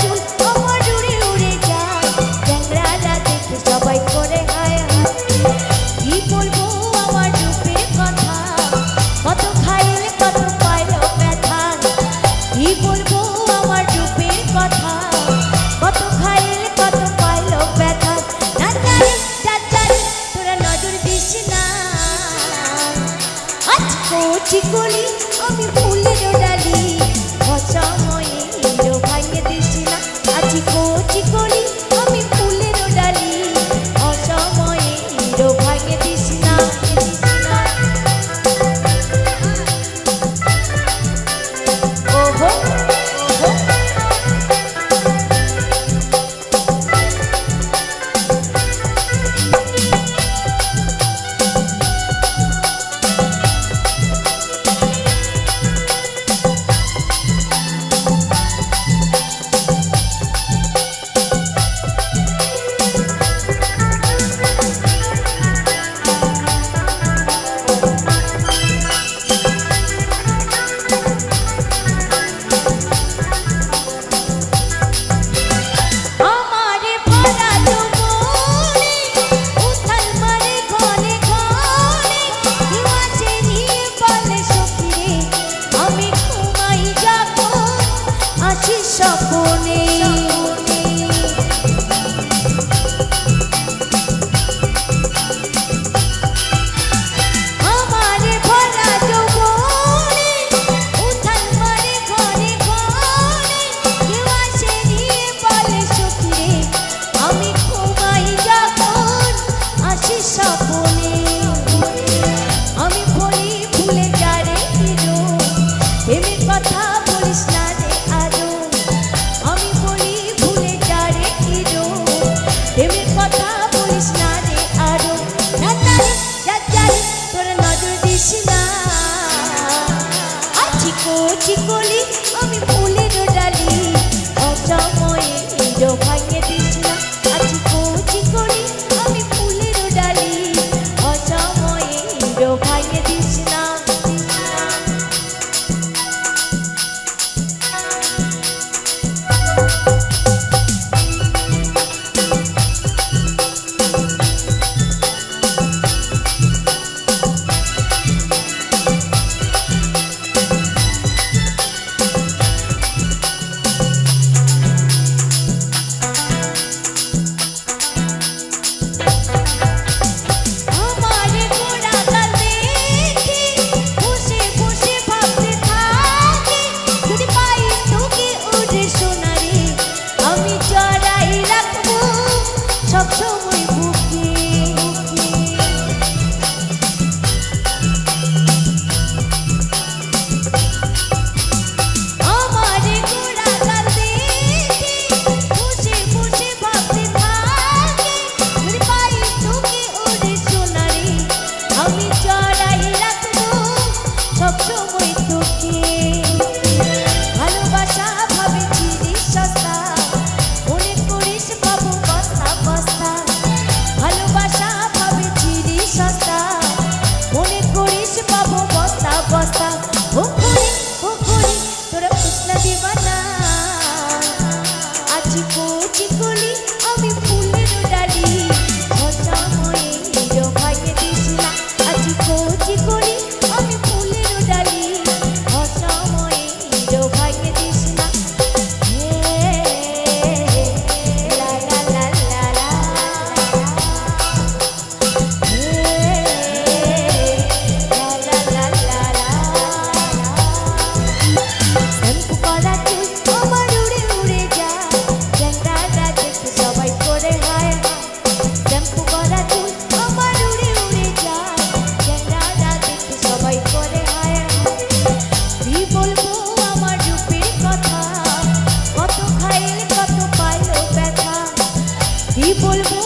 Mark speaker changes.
Speaker 1: চুল আমার উড়ে উড়ে যায়, চ্যাংড়ারা দেখে সবাই করে হায় হায়। কি বলবো আমার রূপের কথা, কত খাইলে কত পাইল ব্যথা। কি বলবো আমার রূপের কথা, কত খাইলে কত পাইল ব্যথা। নাচারে চাচারে তোরা নজর দিস না, আজ কচি কলি আমি ফুলের ডালি, অসময়ে হিরো ভাঙে দিস না। আজ কচি কলি আমি ফুলের ডালি, অসময়ে হিরো ভাঙে দিস না। ওহো ওহো স্বপনে আমারে ভরা যৌবনে উথাল মারে ঘরে ঘরে, কেউ আসে নিয়ে বলে সখী রে আমি ঘুমাই যখন আসি স্বপনে। আমি বলি ভুলে যা রে হিরো, প্রেমের কথা বলিস না রে আরো। আমি বলি ভুলে যা রে হিরো, প্রেমের কথা বলিস না রে আরো। নাচারে চাচারে তোরা নজর দিস না, আছি কচি কলি আমি ফুলের ডালি, অসময়ে হিরো ভাঙে দিস না। আছি কচি কলি আমি ফুলের ডালি, অসময়ে হিরো ভাঙে দিস না। সবসময় বুকে আমারে গোড়া গাল দেখে বসে বসে ভাবতে থাকে, যদি পাই তোকে ওরে সোনারে আমি চড়াই রাখবো সবসময় তোকে। ভালোবাসা ভাবেছিস সস্তা, মনে করিস পাবো বস্তা বস্তা। ভালোবাসা ভাবেছিস সস্তা, মনে করিস পাবো বস্তা বস্তা। পুকুরি পুকুরি তোরা ফুসলা দিবানা, আছি কচি কলি আমি ফুলের ডালি, অসময়ে হিরো ভাঙে দিস না। আছি কচি কলি আমি ফুলের ডালি, অসময়ে হিরো ভাঙে দিস না। লা লা লা লা লা, লা লা লা লা লা। শ্যাম্পু করা চুল আমার উড়ে উড়ে যায়, চ্যাংড়ারা দেখে সবাই করে হায় হায়। শ্যাম্পু করা চুল আমার উড়ে উড়ে যায়, চ্যাংড়ারা দেখে সবাই করে হায় হায়। কি বলবো আমার রূপের কথা, কত খাইলে কত পাইল ব্যথা। কি বলবো